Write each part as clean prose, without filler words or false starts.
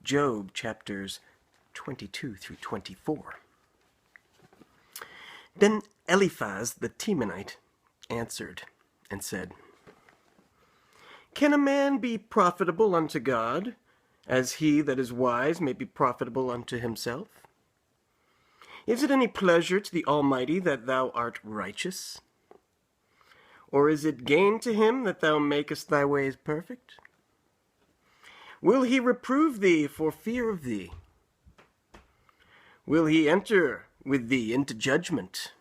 Job chapters 22 through 24. Then Eliphaz the Temanite answered and said, Can a man be profitable unto God, as he that is wise may be profitable unto himself? Is it any pleasure to the Almighty that thou art righteous? Or is it gain to him that thou makest thy ways perfect? Will he reprove thee for fear of thee? Will he enter with thee into judgment?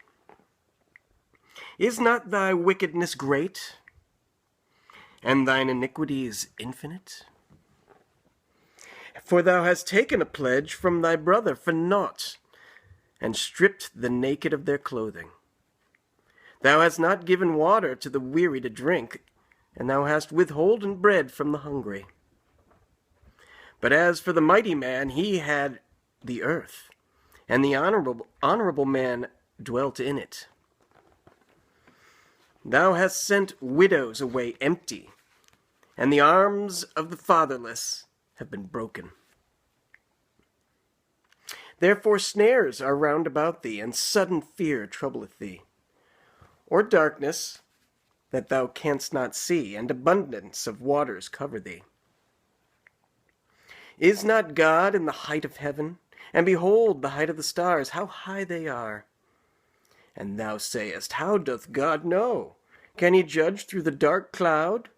Is not thy wickedness great, and thine iniquities infinite? For thou hast taken a pledge from thy brother for naught, and stripped the naked of their clothing. Thou hast not given water to the weary to drink, and thou hast withholden bread from the hungry. But as for the mighty man, he had the earth, and the honorable man dwelt in it. Thou hast sent widows away empty, and the arms of the fatherless have been broken. Therefore snares are round about thee, and sudden fear troubleth thee, or darkness that thou canst not see, and abundance of waters cover thee. Is not God in the height of heaven? And behold the height of the stars, how high they are. And thou sayest, How doth God know? Can he judge through the dark cloud?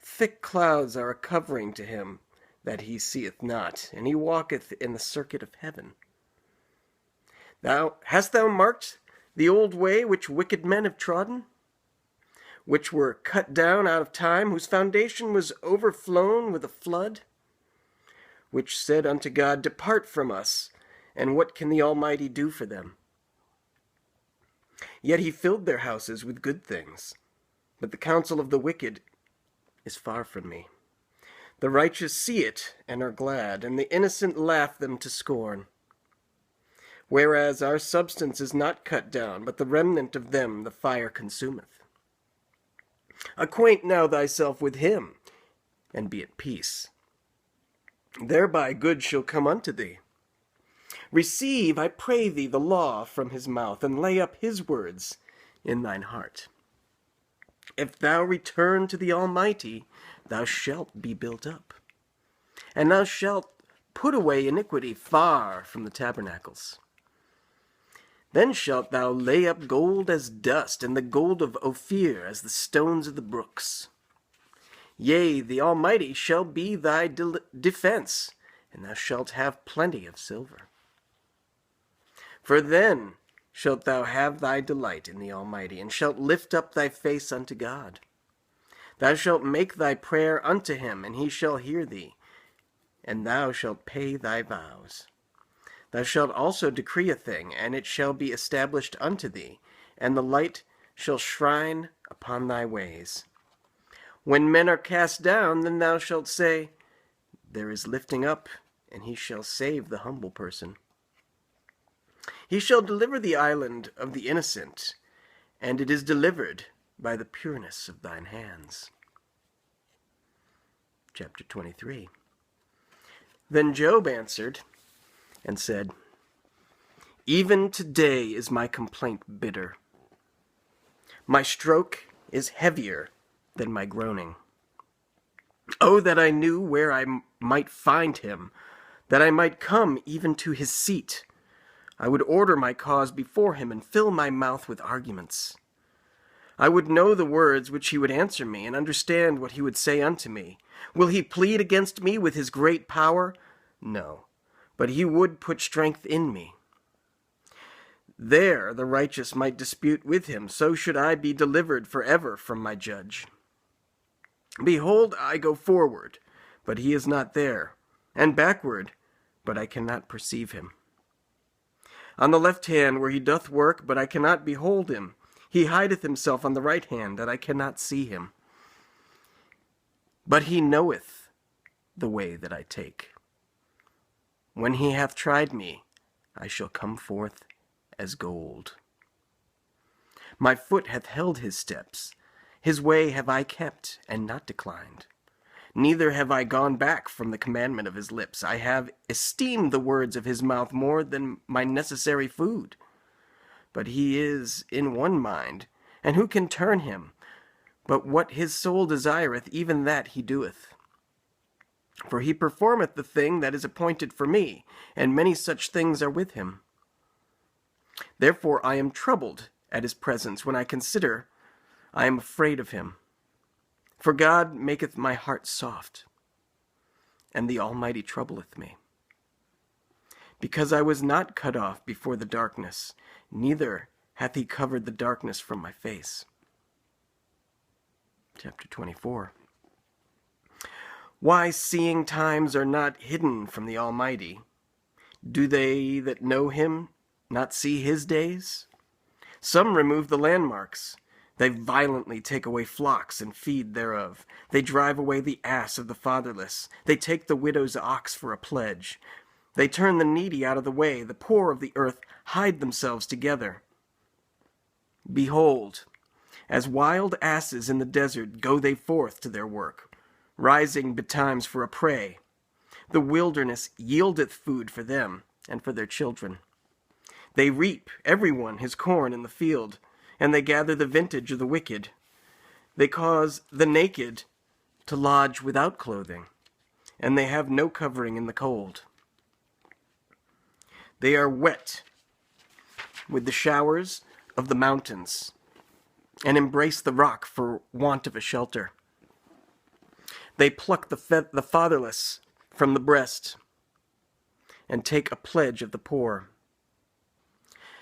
Thick clouds are a covering to him that he seeth not, and he walketh in the circuit of heaven. Hast thou marked the old way which wicked men have trodden, which were cut down out of time, whose foundation was overflown with a flood? Which said unto God, Depart from us, and what can the Almighty do for them? Yet he filled their houses with good things, but the counsel of the wicked is far from me. The righteous see it and are glad, and the innocent laugh them to scorn. Whereas our substance is not cut down, but the remnant of them the fire consumeth. Acquaint now thyself with him, and be at peace. Thereby good shall come unto thee. Receive, I pray thee, the law from his mouth, and lay up his words in thine heart. If thou return to the Almighty, thou shalt be built up, and thou shalt put away iniquity far from the tabernacles. Then shalt thou lay up gold as dust, and the gold of Ophir as the stones of the brooks. Yea, the Almighty shall be thy defense, and thou shalt have plenty of silver. For then shalt thou have thy delight in the Almighty, and shalt lift up thy face unto God. Thou shalt make thy prayer unto him, and he shall hear thee, and thou shalt pay thy vows. Thou shalt also decree a thing, and it shall be established unto thee, and the light shall shine upon thy ways. When men are cast down, then thou shalt say, There is lifting up, and he shall save the humble person. He shall deliver the island of the innocent, and it is delivered by the pureness of thine hands. Chapter 23. Then Job answered and said, Even today is my complaint bitter. My stroke is heavier than my groaning. Oh, that I knew where I might find him, that I might come even to his seat. I would order my cause before him and fill my mouth with arguments. I would know the words which he would answer me, and understand what he would say unto me. Will he plead against me with his great power? No, but he would put strength in me. There the righteous might dispute with him, so should I be delivered forever from my judge. Behold, I go forward, but he is not there, and backward, but I cannot perceive him. On the left hand where he doth work, but I cannot behold him. He hideth himself on the right hand, that I cannot see him. But he knoweth the way that I take. When he hath tried me, I shall come forth as gold. My foot hath held his steps. His way have I kept, and not declined. neither have I gone back from the commandment of his lips. I have esteemed the words of his mouth more than my necessary food. But he is in one mind, and who can turn him? But what his soul desireth, even that he doeth. For he performeth the thing that is appointed for me, and many such things are with him. Therefore I am troubled at his presence. When I consider, I am afraid of him. For God maketh my heart soft, and the Almighty troubleth me. Because I was not cut off before the darkness, neither hath he covered the darkness from my face. Chapter 24. Why, seeing times are not hidden from the Almighty? Do they that know him not see his days? Some remove the landmarks. They violently take away flocks and feed thereof. They drive away the ass of the fatherless. They take the widow's ox for a pledge. They turn the needy out of the way. The poor of the earth hide themselves together. Behold, as wild asses in the desert go they forth to their work, rising betimes for a prey. The wilderness yieldeth food for them and for their children. They reap, every one, his corn in the field, and they gather the vintage of the wicked. They cause the naked to lodge without clothing, and they have no covering in the cold. They are wet with the showers of the mountains, and embrace the rock for want of a shelter. They pluck the fatherless from the breast, and take a pledge of the poor.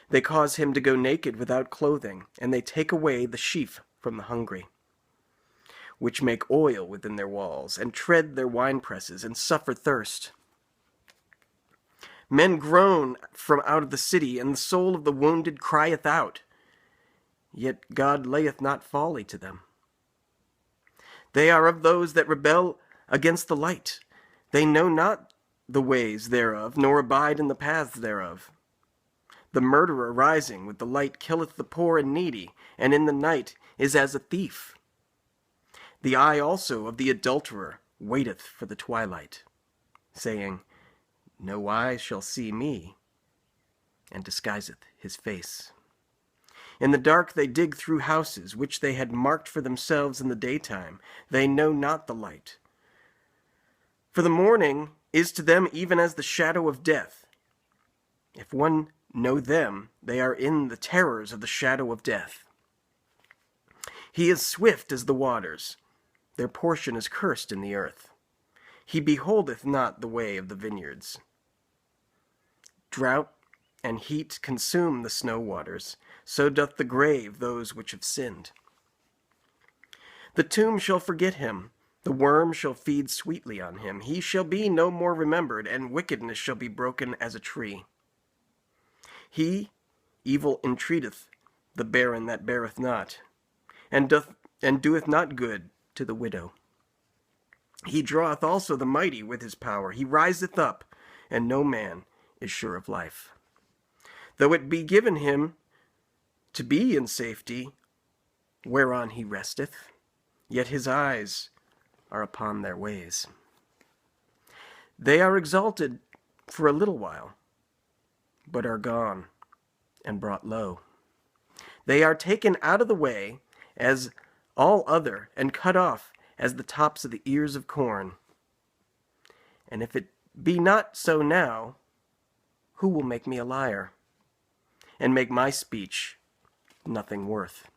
They cause him to go naked without clothing, and they take away the sheaf from the hungry, which make oil within their walls, and tread their winepresses, and suffer thirst. Men groan from out of the city, and the soul of the wounded crieth out. Yet God layeth not folly to them. They are of those that rebel against the light. They know not the ways thereof, nor abide in the paths thereof. The murderer rising with the light killeth the poor and needy, and in the night is as a thief. The eye also of the adulterer waiteth for the twilight, saying, No eye shall see me, and disguiseth his face. In the dark they dig through houses, which they had marked for themselves in the daytime. They know not the light. For the morning is to them even as the shadow of death. If one know them, they are in the terrors of the shadow of death. He is swift as the waters. Their portion is cursed in the earth. He beholdeth not the way of the vineyards. Drought and heat consume the snow waters. So doth the grave those which have sinned. The tomb shall forget him. The worm shall feed sweetly on him. He shall be no more remembered, and wickedness shall be broken as a tree. He, evil, entreateth the barren that beareth not, and doeth not good to the widow. He draweth also the mighty with his power. He riseth up, and no man is sure of life. Though it be given him to be in safety, whereon he resteth, yet his eyes are upon their ways. They are exalted for a little while, but are gone and brought low. They are taken out of the way as all other, and cut off as the tops of the ears of corn. And if it be not so now, who will make me a liar, and make my speech nothing worth?